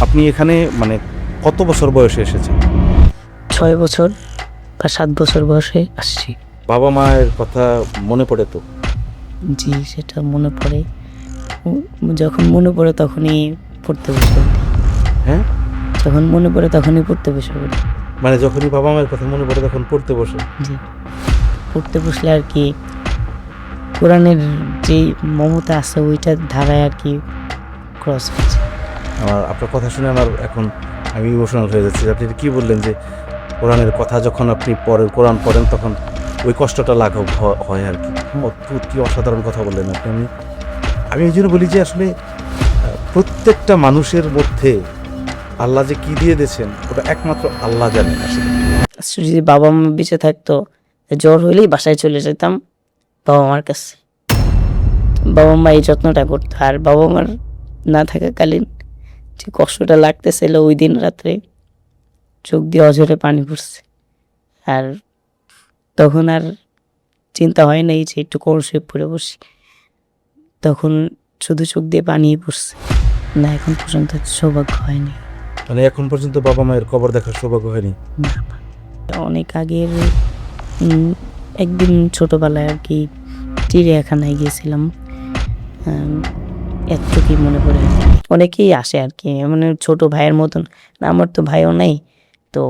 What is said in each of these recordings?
আপনি এখানে মানে কত বছর বয়সে এসেছেন? 6 বছর বা 7 বছর বয়সে আসছি। বাবা মায়ের কথা মনে পড়ে তো? জি, সেটা মনে পড়ে। যখন মনে পড়ে তখনই পড়তে বসে পড়ি। হ্যাঁ? যখন মনে পড়ে তখনই পড়তে বসে পড়ি। মানে যখনই বাবা মায়ের কথা মনে পড়ে তখন পড়তে বসে? জি, পড়তে বসলে আর কি কোরআনের যেই মমতা আছে ওইটার ধারায় আর কি ক্রস হচ্ছে। আপনার কথা শুনে এখন আমি ইমোশনাল হয়ে যাচ্ছি। আপনি এটা কি বললেন যে কোরআনের কথা যখন আপনি কোরআন পড়েন তখন ওই কষ্টটা লাঘব হয় আর কি। অদ্ভুত কি অসাধারণ কথা বললেন আপনি। আমি এই জন্য বলি যে আসলে প্রত্যেকটা মানুষের মধ্যে আল্লাহ যে কি দিয়ে দিয়েছেন ওটা একমাত্র আল্লাহ জানেন আসলে। যদি বাবা মা বেঁচে থাকতো, জ্বর হইলেই বাসায় চলে যেতাম বাবা মার কাছে। বাবা মা এই যত্নটা করতো। আর বাবা মার না থাকাকালীন যে কষ্টটা লাগতেছিল ওই দিন রাত্রে চোখ দিয়ে অঝরে পানি পড়ছে। আর তখন আর চিন্তা হয় নাই যে একটু কোল শুয়ে পড়ে বসি। তখন শুধু চোখ দিয়ে পানিই পড়ছে। না, এখন পর্যন্ত সৌভাগ্য হয়নি। মানে এখন পর্যন্ত বাবা মায়ের কবর দেখার সৌভাগ্য হয়নি? না, অনেক আগের একদিন ছোটবেলায় আর কি চিড়িয়াখানায় গিয়েছিলাম। এতটুকুই মনে পড়ে। অনেকেই আসে আর কি, মানে ছোট ভাইয়ের মতন। না, আমার তো ভাইও নাই, তো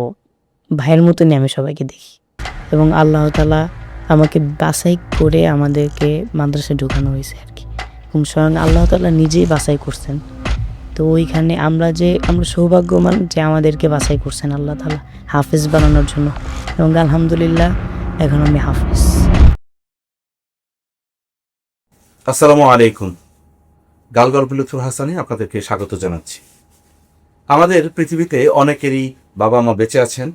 ভাইয়ের মতনই আমি সবাইকে দেখি। এবং আল্লাহ তাআলা আমাকে বাছাই করে আমাদেরকে মাদ্রাসায় ঢোকানো হয়েছে আর কি। এবং স্বয়ং আল্লাহ তাআলা নিজেই বাছাই করছেন। তো ওইখানে আমরা সৌভাগ্যবান যে আমাদেরকে বাছাই করছেন আল্লাহ তাআলা হাফেজ বানানোর জন্য। এবং আলহামদুলিল্লাহ এখন আমি হাফেজ। আসসালামু আলাইকুম। গালগল্প লুৎফর হাসানে আপনাদেরকে স্বাগত জানাচ্ছি। আমাদের পৃথিবীতে অনেকেরই বাবা মা বেঁচে আছেন।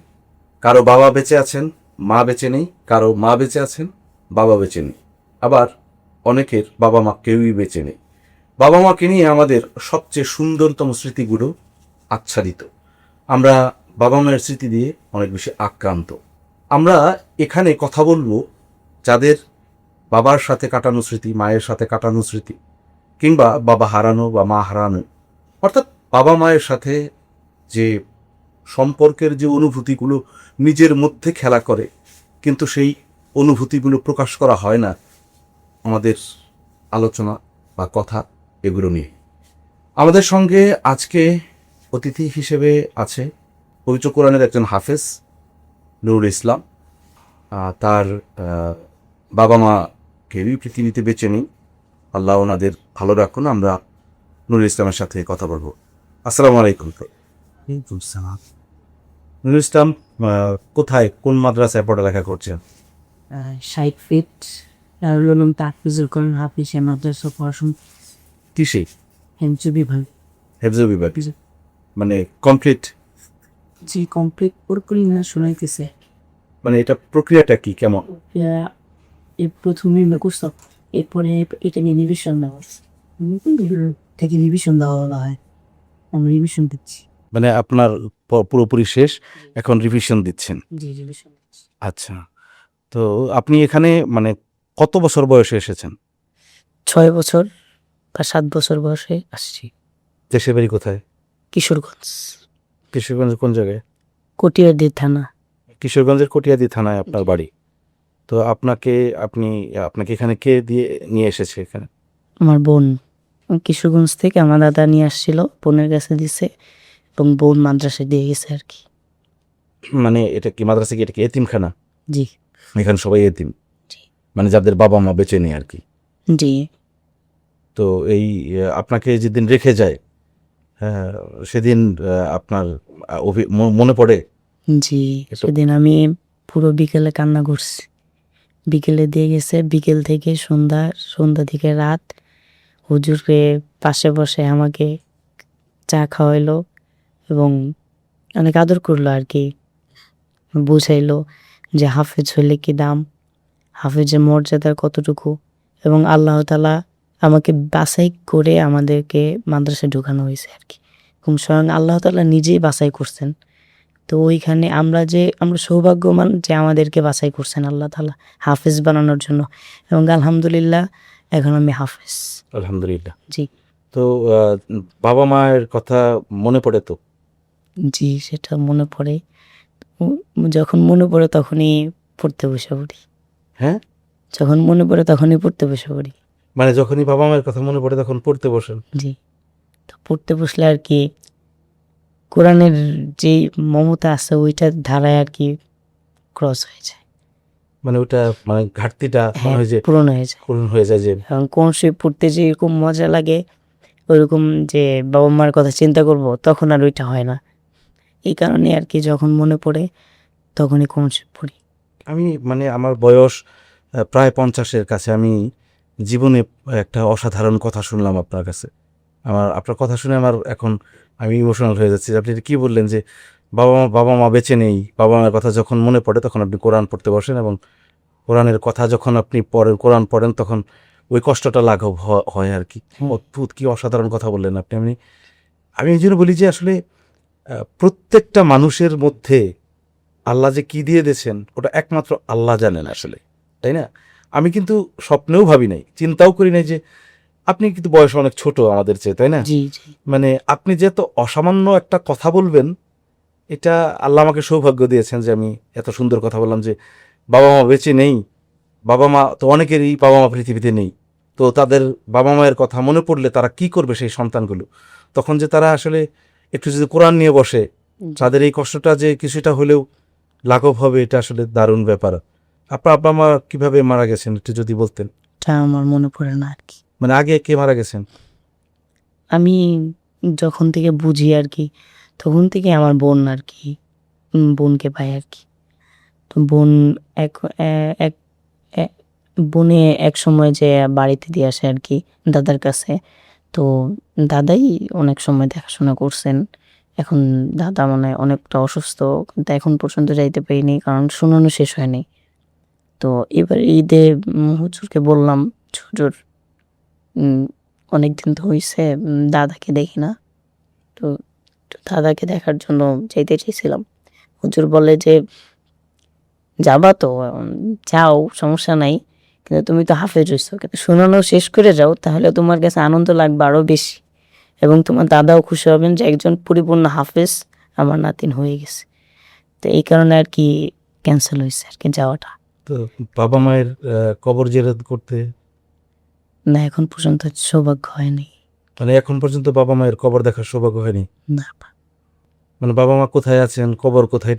কারো বাবা বেঁচে আছেন, মা বেঁচে নেই। কারো মা বেঁচে আছেন, বাবা বেঁচে নেই। আবার অনেকের বাবা মা কেউই বেঁচে নেই। বাবা মাকে নিয়ে আমাদের সবচেয়ে সুন্দরতম স্মৃতিগুলো আচ্ছাদিত। আমরা বাবা মায়ের স্মৃতি দিয়ে অনেক বেশি আক্রান্ত। আমরা এখানে কথা বলবো যাদের বাবার সাথে কাটানো স্মৃতি, মায়ের সাথে কাটানো স্মৃতি, কিংবা বাবা হারানো বা মা হারানো, অর্থাৎ বাবা মায়ের সাথে যে সম্পর্কের যে অনুভূতিগুলো নিজের মধ্যে খেলা করে কিন্তু সেই অনুভূতিগুলো প্রকাশ করা হয় না, আমাদের আলোচনা বা কথা এগুলো নিয়ে। আমাদের সঙ্গে আজকে অতিথি হিসেবে আছে পবিত্র কোরআনের একজন হাফেজ নুরুল ইসলাম। তার বাবা মা কেউই পৃথিবীতে বেঁচে নেই, আল্লাহ ওনাদের ভালো রাখুন। আমরা নুরুল ইসলামের সাথে কথা বলবো। আসসালামু আলাইকুম। নুরুল ইসলাম কোথায়, কোন মাদ্রাসায় পড়ালেখা করছেন? 60 ফিট দারুল উলুম তাহফিজুল কোরআন হাফিজ মাদ্রাসা পড়াশোনা কিসে? হেমচু বিভাগ। হেফজ বিভাগ মানে কমপ্লিট? জি, কমপ্লিট পুরোপুরি না, শোনাইতেছে। মানে এটা প্রক্রিয়াটা কি, কেমন? এর প্রথমে মুখস্থ, এরপরে এটা নিয়ে রিভিশন দেওয়া থেকে রিভিশন দেওয়া হয়। আমি রিভিশন দিচ্ছি। মানে আপনার পুরোপুরি শেষ, এখন রিভিশন দিচ্ছেন? জি, রিভিশন দিচ্ছি। আচ্ছা, তো আপনি এখানে মানে কত বছর বয়সে এসেছেন? 6 বছর বা 7 বছর বয়সে আসছি। দেশের বাড়ি কোথায়? কিশোরগঞ্জ, কিশোরগঞ্জের কোন জায়গায়? কটিয়াদি থানা। কিশোরগঞ্জের কটিয়াদি থানায় আপনার বাড়ি। তো আপনাকে এখানে কে দিয়ে নিয়ে এসেছে এখানে? আমার বোন কিশোরগঞ্জ থেকে আমার দাদা নিয়ে আসছিল, বোনের কাছে দিছে এবং বোন মাদ্রাসায় দিয়ে গেছে আর কি। মানে এটা কি মাদ্রাসা, কি এটা কি এতিমখানা? জি। এখানে সবাই এতিম? জি। মানে যাদের বাবা মা বেঁচে নেই আর কি। জি। তো এই আপনাকে যেদিন রেখে যায়, হ্যাঁ, সেদিন আপনার মনে পড়ে? জি, সেদিন আমি পুরো বিকেলে কান্না করছি। বিকেলে দিয়ে গেছে, বিকেল থেকে সন্ধ্যা থেকে রাত হুজুরকে পাশে বসে আমাকে চা খাওয়াইলো এবং অনেক আদর করলো আর কি। বুঝাইলো যে হাফেজ হলে কি দাম, হাফেজের মর্যাদার কতটুকু। এবং আল্লাহ তাআলা আমাকে বাছাই করে আমাদেরকে মাদ্রাসায় ঢোকানো হয়েছে আর কি। এবং স্বয়ং আল্লাহ তাআলা নিজেই বাছাই করছেন। তো ওইখানে আমরা সৌভাগ্যবান যে আমাদেরকে বাছাই করছেন আল্লাহ তাআলা হাফেজ বানানোর জন্য। এবং আলহামদুলিল্লাহ এখন আমি হাফেজ। আলহামদুলিল্লাহ। জি। তো বাবা মায়ের কথা মনে পড়ে তো? জি, সেটা মনে পড়ে। যখন মনে পড়ে তখনই পড়তে বসে পড়ি। হ্যাঁ, যখন মনে পড়ে তখনই পড়তে বসে পড়ি। মানে যখনই বাবা মায়ের কথা মনে পড়ে তখন পড়তে বসেন? জি, তো পড়তে বসলে আর কি কোরআনের যেই মমতা আছে ওইটার ধারায় আর কি ক্রস হয়ে যায়। মানে ওটা মানে ঘাটতিটা মনে হ্যাঁ, হয় যে পূরণ হয়ে যায়। পূরণ হয়ে যায় যে এবং কোন সে পড়তে যে এরকম মজা লাগে, ওইরকম যে বাবা মার কথা চিন্তা করব তখন আর ওইটা হয় না। এই কারণে আর কি যখন মনে পড়ে তখনই কোন সে পড়ি। আমি মানে আমার বয়স প্রায় 50-এর কাছে। আমি জীবনে একটা অসাধারণ কথা শুনলাম আপনার কাছে। আপনার কথা শুনে আমার এখন আমি ইমোশনাল হয়ে যাচ্ছি। আপনি এটা কি বললেন যে বাবা মা বেঁচে নেই, বাবা মায়ের কথা যখন মনে পড়ে তখন আপনি কোরআন পড়তে বসেন এবং কোরআনের কথা যখন আপনি পড়েন, কোরআন পড়েন তখন ওই কষ্টটা লাঘব হয় আর কি। হুম। অদ্ভুত কি অসাধারণ কথা বললেন আপনি। আমি এই জন্য বলি যে আসলে প্রত্যেকটা মানুষের মধ্যে আল্লাহ যে কি দিয়ে দিয়েছেন ওটা একমাত্র আল্লাহ জানেন আসলে, তাই না? আমি কিন্তু স্বপ্নেও ভাবি নাই, চিন্তাও করি নাই যে আপনি কিন্তু বয়সে অনেক ছোট আমাদের চেয়ে, তাই না? জি, জি। মানে আপনি যে এত অসামান্য একটা কথা বলবেন, এটা আল্লাহ আমাকে সৌভাগ্য দিয়েছেন যে আমি এত সুন্দর কথা বললাম যে বাবা মা বেঁচে নেই। বাবা মা তো অনেকেরই বাবা মা পৃথিবীতে নেই। তো তাদের বাবা মায়ের কথা মনে পড়লে তারা কি করবে সেই সন্তানগুলো? তখন যে তারা আসলে একটু যদি কোরআন নিয়ে বসে, তাদের এই কষ্টটা যে কিছুটা হলেও লাঘব হবে, এটা আসলে দারুণ ব্যাপার। আপনার আব্বা মা কিভাবে মারা গেছেন একটু যদি বলতেন। এটা আমার মনে পড়ে না আর কি। মানে আগে কে মারা গেছেন? আমি যখন থেকে বুঝি আর কি তখন থেকে আমার বোন আর কি বোনকে পাই আর কি। তো বোন এক এক এ- বোনে এক সময় যে বাড়িতে দিয়ে আসে আর কি দাদার কাছে। তো দাদাই অনেক সময় দেখাশোনা করছেন। এখন দাদা মানে অনেকটা অসুস্থ, কিন্তু এখন পর্যন্ত যাইতে পারিনি কারণ শুনানো শেষ হয়নি। তো এবার ঈদে হুজুরকে বললাম, হুজুর উম, অনেকদিন তো হয়েছে দাদাকে দেখি না। তো তো দাদাকে দেখার জন্য যাইতে চেয়েছিলাম। হুজুর বলে যে যাবা তো যাও, সমস্যা নাই, কিন্তু তুমি তো হাফেজ হইছো, কিন্তু শোনানো শেষ করে যাও, তাহলে তোমার কাছে আনন্দ লাগবে আরো বেশি, এবং তোমার দাদাও খুশি হবেন যে একজন পরিপূর্ণ হাফেজ আমার নাতিন হয়ে গেছে। তো এই কারণে আর কি ক্যান্সেল হয়েছে আর কি যাওয়াটা। তো বাবা মায়ের কবর জিয়ারত করতে না, এখন পর্যন্ত সৌভাগ্য হয়নি। মানে এখন পর্যন্ত বাবা মায়ের কবর দেখার সৌভাগ্য হয়নি? না, মানে বাবা মা কোথায় আছেন, কবর কোথায়,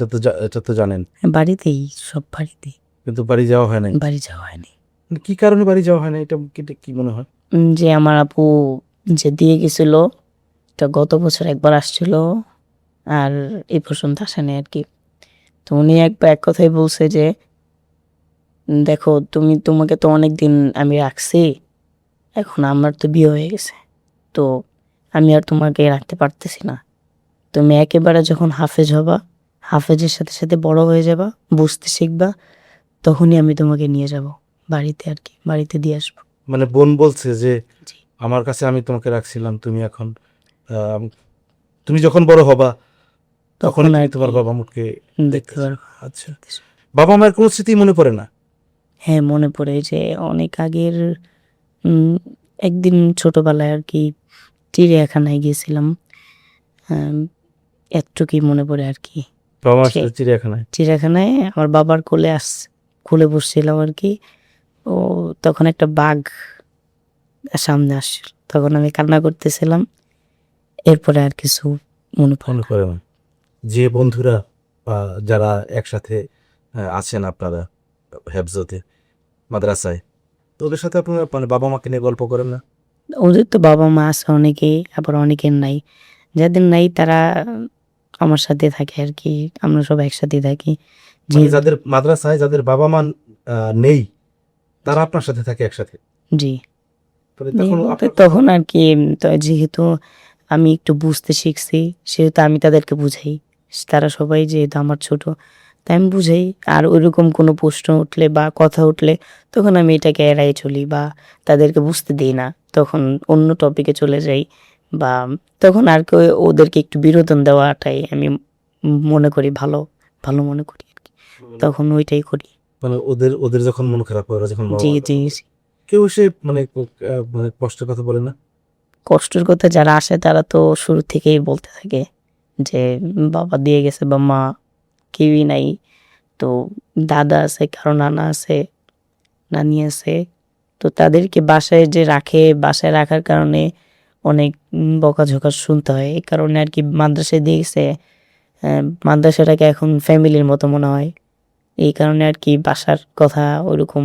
এটা তো জানেন, বাড়িতেই, সব বাড়িতেই। কিন্তু বাড়ি যাওয়া হয় নাই। বাড়ি যাওয়া হয়নি। মানে কি কারণে বাড়ি যাওয়া হয় না, এটা কি মনে হয়? যে আমার আপু যে দিয়ে গেছিল, এটা গত বছর একবার আসছিল, আর এই পর্যন্ত আসেনি আর কি। তো উনি একবার এক কথাই বলছে যে দেখো তোমাকে তো অনেক দিন আমি রাখছি, এখন আমার তো বিয়ে হয়ে গেছে, তো আমি আর তোমাকে রাখতে পারতেছি না। তুমি একেবারে যখন হাফেজ হবা, হাফেজের সাথে সাথে বড় হয়ে যাবা, বুঝতে শিখবা, তখনই আমি তোমাকে নিয়ে যাব বাড়িতে আর কি, বাড়িতে দিয়ে আসবো। মানে বোন বলছে যে জি। আমার কাছে আমি তোমাকে রাখছিলাম, তুমি এখন আহ, তুমি যখন বড় হবা তখনই তখন তুমি আর তোমার কি বাবা মাকে দেখতে দেখতে চাও। পারবো। আচ্ছা, বাবা মায়ের কোনো স্মৃতি মনে পড়ে না? হ্যাঁ, মনে পড়ে যে অনেক আগের উম, একদিন ছোটবেলায় আর কি চিড়িয়াখানায় গিয়েছিলাম। আম, এতটুকুই মনে পড়ে আর কি। বাবা মার সে সাথে চিড়িয়াখানায়? চিড়িয়াখানায় আমার বাবার কোলে বসছিলাম আর কি। ও তখন একটা বাঘ সামনে আসছিল, তখন আমি কান্না করতেছিলাম। এরপরে আর কিছু মনে পড়ে মনে না। পড়ে না? যে বন্ধুরা বা যারা একসাথে আছেন আপনারা হেফজতে, মাদ্রাসায়, তো ওদের সাথে আপনারা মানে বাবা মাকে নিয়ে গল্প করেন না? ওদের তো বাবা মা আছে অনেকেই, আবার অনেকের নাই। যাদের নাই তারা আমার সাথে থাকে আর কি, আমরা সব একসাথে থাকি। যে মানে যাদের মাদ্রাসায় যাদের বাবা মা নেই তারা আপনার সাথে থাকে একসাথে? জি, মানে তখন আপনার কথা তখন আর কি তো যেহেতু আমি একটু বুঝতে শিখছি, সেহেতু আমি তাদেরকে বুঝাই। তারা সবাই যেহেতু আমার ছোট, তাই আমি বুঝাই। আর ওইরকম কোনো প্রশ্ন উঠলে বা কথা উঠলে তখন আমি এটাকে এড়াই চলি বা তাদেরকে বুঝতে দিই না, তখন অন্য টপিকে চলে যাই। বা তখন আর কি ওদেরকে একটু বিনোদন দেওয়াটাই আমি মনে করি ভালো, ভালো মনে করি আর কি। তখন ওইটাই করি। মানে ওদের ওদের যখন মন খারাপ হয়, ওরা যখন বাবা জি, মার জি, কথা বলে, জি। কেউ এসে মানে মানে কষ্টের কথা বলে না? কষ্টের কথা যারা আসে তারা তো শুরু থেকেই বলতে থাকে যে বাবা দিয়ে গেছে বা মা কেউই নাই। তো দাদা আছে, কারো নানা আছে, নানি আছে। তো তাদেরকে বাসায় যে রাখে, বাসায় রাখার কারণে অনেক বকাঝকা শুনতে হয়। এই কারণে আর কি মাদ্রাসায় দিয়ে গেছে। মাদ্রাসাটাকে এখন ফ্যামিলির মতো মনে হয়। এই কারণে আর কি বাসার কথা ওরকম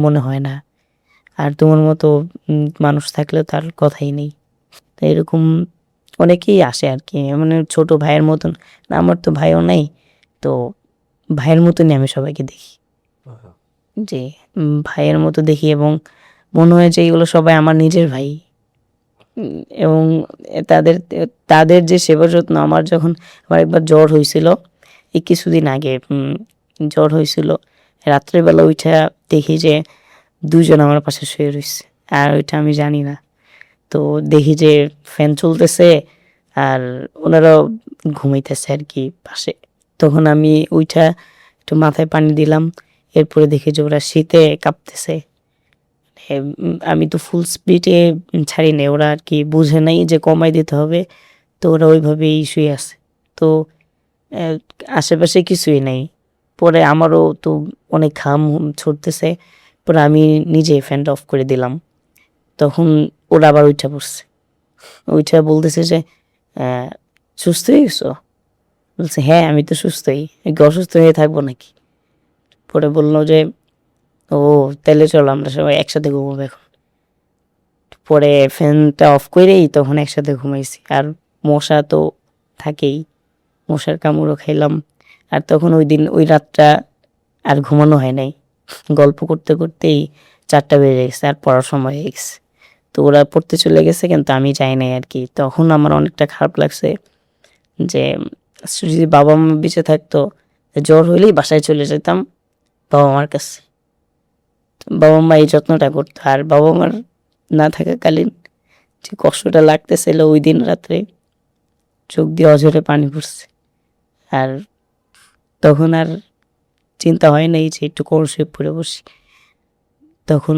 মনে হয় না। আর তোমার মতো মানুষ থাকলে তার কথাই নেই। তো এরকম অনেকেই আসে আর কি, মানে ছোট ভাইয়ের মতন। না, আমার তো ভাইও নাই, তো ভাইয়ের মতনই আমি সবাইকে দেখি। যে ভাইয়ের মতো দেখি এবং মনে হয় যে এগুলো সবাই আমার নিজের ভাই। এবং তাদের তাদের যে সেবা যত্ন, আমার যখন আমার একবার জ্বর হয়েছিল এই কিছুদিন আগে, জ্বর হয়েছিল, রাত্রেবেলা উঠা দেখি যে দুজন আমার পাশে শুয়ে রয়েছে, আর ওইটা আমি জানি না। তো দেখি যে ফ্যান চলতেছে আর ওনারাও ঘুমাইতেছে আর কি পাশে। তখন আমি উঠা একটু মাথায় পানি দিলাম, এরপরে দেখি যে ওরা শীতে কাঁপতেছে। আমি তো ফুল স্পিডে ছাড়ি নাই, ওরা আর কি বুঝে নাই যে কমাই দিতে হবে, তো ওরা ওইভাবেই শুয়ে আছে। তো আহ, আশেপাশে কিছুই নাই। পরে আমারও তো অনেক ঘাম ছুটতেছে, পরে আমি নিজে ফ্যানটা অফ করে দিলাম। তখন ওরা আবার উঠা পড়ছে, উঠা বলতেছে যে সুস্থ হয়ে গেছো? বলছে হ্যাঁ, আমি তো সুস্থই, অসুস্থ হয়ে থাকবো নাকি? পরে বললো যে ও তাহলে চলো আমরা সবাই একসাথে ঘুমাবো এখন। পরে ফ্যানটা অফ করেই তখন একসাথে ঘুমাইছি। আর মশা তো থাকেই, মশার কামড়ও খাইলাম। আর তখন ওই দিন ওই রাতটা আর ঘুমানো হয় নাই, গল্প করতে করতেই 4টা বেজে গেছে আর পড়ার সময় হয়ে গেছে। তো ওরা পড়তে চলে গেছে কিন্তু আমি যাই নাই আর কি। তখন আমার অনেকটা খারাপ লাগছে যে যদি বাবা মা বেঁচে থাকতো, জ্বর হইলেই বাসায় চলে যেতাম বাবা মার কাছে, বাবা মা এই যত্নটা করতো। আর বাবা মার না থাকাকালীন যে কষ্টটা লাগতেছিল ওই দিন রাত্রে, চোখ দিয়ে অঝরে পানি পড়ছে। আর তখন আর চিন্তা হয় নাই যে একটু কোল শুয়ে পড়ে বসি, তখন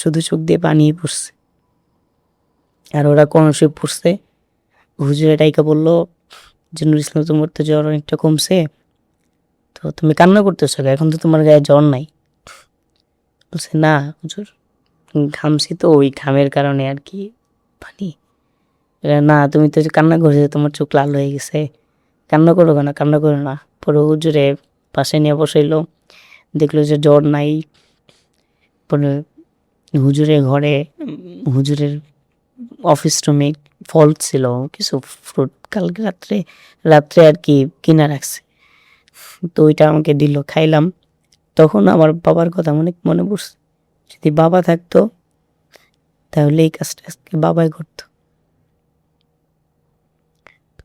শুধু চোখ দিয়ে পানিই পড়ছে। আর ওরা কোন শুয়ে পড়ছে, হুজুরে ডাইকা বললো যে নুর ইসলাম তোমার তো জ্বর অনেকটা কমছে, তো তুমি কান্না করতেছো কেন? এখন তো তোমার গায়ে জ্বর নাই। বলছে না হুজুর, ঘামছি তো ওই ঘামের কারণে আর কি পানি। না তুমি তো কান্না করছো, তোমার চোখ লাল হয়ে গেছে, কান্না করো কেন? কান্না করো না। পরে হুজুরে পাশে নিয়ে বসাইলো, দেখলো যে জ্বর নাই। পরে হুজুরের ঘরে, হুজুরের অফিস রুমে ফল ছিল, কিছু ফ্রুট কালকে রাত্রে রাত্রে আর কি কিনা রাখছে, তো ওইটা আমাকে দিল, খাইলাম। তখন আমার বাবার কথা অনেক মনে পড়ছে। যদি বাবা থাকতো তাহলে এই কাজটা আজকে বাবাই করতো।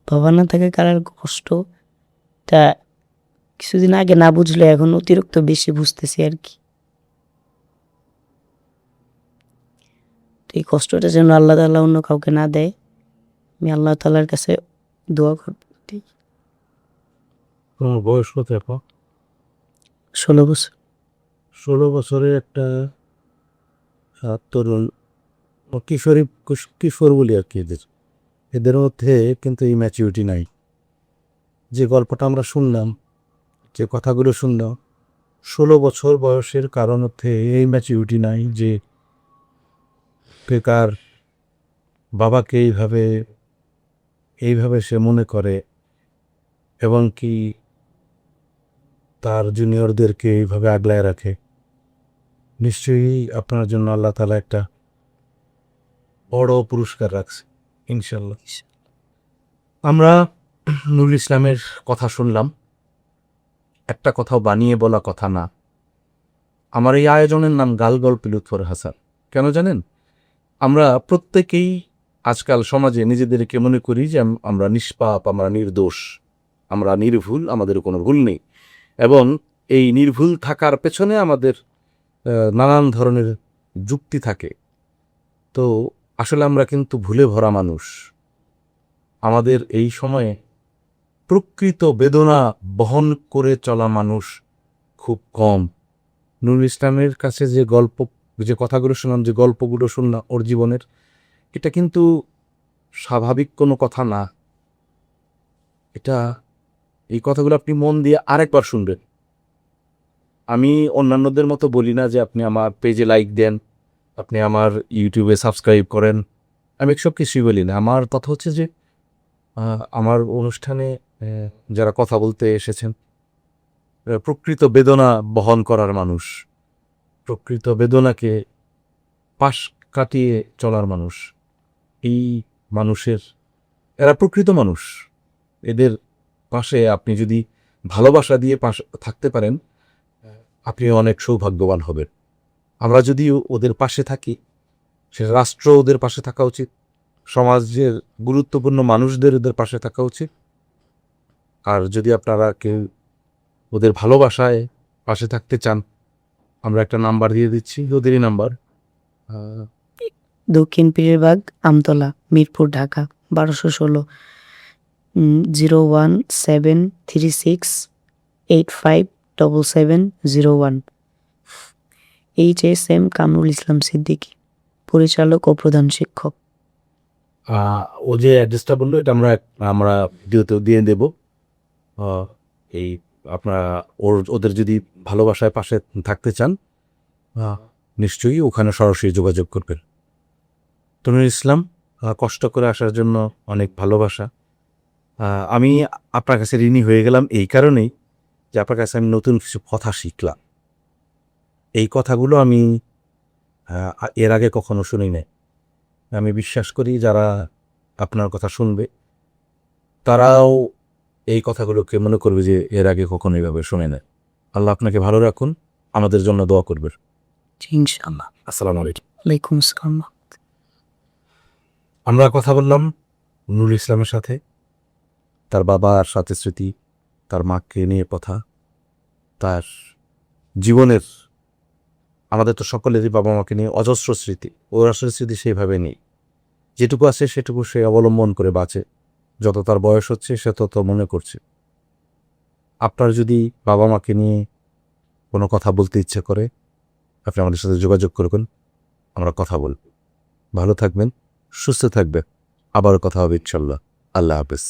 বাবা না থাকে কারার কষ্টটা কিছুদিন আগে না বুঝলে এখন অতিরিক্ত বেশি বুঝতেছি আর কি। তো এই কষ্টটা যেন আল্লাহ তাআলা অন্য কাউকে না দেয়, আমি আল্লাহ তাআলার কাছে দোয়া করব। তোমার বয়স কত এখন? 16 বছর। 16 বছরের একটা তরুণ ও কিশোরী, কিশোর বলি আর কি, এদের এদের মধ্যে কিন্তু এই ম্যাচিউরিটি নাই। যে গল্পটা আমরা শুনলাম, যে কথাগুলো শুনলাম, 16 বছর বয়সের কারণ হচ্ছে এই ম্যাচিউরিটি নাই যে কার বাবাকে এইভাবে এইভাবে সে মনে করে এবং কি তার জুনিয়রদেরকে এইভাবে আগলায় রাখে। নিশ্চয়ই আপনার জন্য আল্লাহ তাআলা একটা বড় পুরস্কার রাখছে ইনশাল্লাহ। আমরা নুরুল ইসলামের কথা শুনলাম, একটা কথাও বানিয়ে বলা কথা না। আমার এই আয়োজনের নাম গালগল্প লুৎফর হাসান। কেন জানেন? আমরা প্রত্যেকেই আজকাল সমাজে নিজেদেরকে মনে করি যে আমরা নিষ্পাপ, আমরা নির্দোষ, আমরা নির্ভুল, আমাদের কোনো ভুল নেই। এবং এই নির্ভুল থাকার পেছনে আমাদের নানান ধরনের যুক্তি থাকে। তো আসলে আমরা কিন্তু ভুলে ভরা মানুষ। আমাদের এই সময়ে প্রকৃত বেদনা বহন করে চলা মানুষ খুব কম। নুরুল ইসলামের কাছে যে কথাগুলো শুনলাম, যে গল্পগুলো শুনলাম ওর জীবনের, এটা কিন্তু স্বাভাবিক কোনো কথা না। এই কথাগুলো আপনি মন দিয়ে আরেকবার শুনবেন। আমি অন্যান্যদের মতো বলি না যে আপনি আমার পেজে লাইক দেন, আপনি আমার ইউটিউবে সাবস্ক্রাইব করেন, আমি এসব কিছুই বলি না। আমার কথা হচ্ছে যে আমার অনুষ্ঠানে যারা কথা বলতে এসেছেন, প্রকৃত বেদনা বহন করার মানুষ, প্রকৃত বেদনাকে পাশ কাটিয়ে চলার মানুষ, এই মানুষের, এরা প্রকৃত মানুষ। এদের পাশে আপনি যদি ভালোবাসা দিয়ে পাশে থাকতে পারেন, আপনি অনেক সৌভাগ্যবান হবেন। আমরা যদি ওদের পাশে থাকি, সে রাষ্ট্র ওদের পাশে থাকা উচিত, সমাজের গুরুত্বপূর্ণ মানুষদের ওদের পাশে থাকা উচিত। আর যদি আপনারা কেউ ওদের ভালোবাসায় পাশে থাকতে চান, আমরা একটা নাম্বার দিয়ে দিচ্ছি, ওদেরই নাম্বার। দক্ষিণ পীরেরবাগ, আমতলা, মিরপুর, ঢাকা 1216, 01736857701। HSM কামরুল ইসলাম সিদ্দিকী, পরিচালক ও প্রধান শিক্ষক। ও যে অ্যাড্রেসটা বললো, এটা আমরা ভিডিওতেও দিয়ে দেব। এই আপনারা ওদের যদি ভালোবাসায় পাশে থাকতে চান, নিশ্চয়ই ওখানে সরাসরি যোগাযোগ করবেন। তনুর ইসলাম, কষ্ট করে আসার জন্য অনেক ভালোবাসা। আমি আপনার কাছে ঋণী হয়ে গেলাম এই কারণেই যে আপনার কাছে আমি নতুন কিছু কথা শিখলাম। এই কথাগুলো আমি এর আগে কখনো শুনি নাই। আমি বিশ্বাস করি যারা আপনার কথা শুনবে তারাও এই কথাগুলোকে মনে করবে যে এর আগে কখনো এইভাবে শুনে নেয়। আল্লাহ আপনাকে ভালো রাখুন, আমাদের জন্য দোয়া করবেন। ইনশাআল্লাহ। আসসালামু আলাইকুম। ওয়ালাইকুম আসসালাম। আমরা কথা বললাম নুরুল ইসলামের সাথে, তার বাবার সাথে স্মৃতি, তার মাকে নিয়ে কথা, তার জীবনের, আমাদের তো সকলেরই বাবা মাকে নিয়ে অজস্র স্মৃতি। ওর আসলে স্মৃতি সেইভাবে নেই, যেটুকু আছে সেটুকু সে অবলম্বন করে বাঁচে। যত তার বয়স হচ্ছে সে তত মনে করছে। আপনার যদি বাবা মাকে নিয়ে কোনো কথা বলতে ইচ্ছে করে, আপনি আমাদের সাথে যোগাযোগ করবেন, আমরা কথা বলব। ভালো থাকবেন, সুস্থ থাকবেন, আবারও কথা হবে ইনশাল্লাহ। আল্লাহ হাফেজ।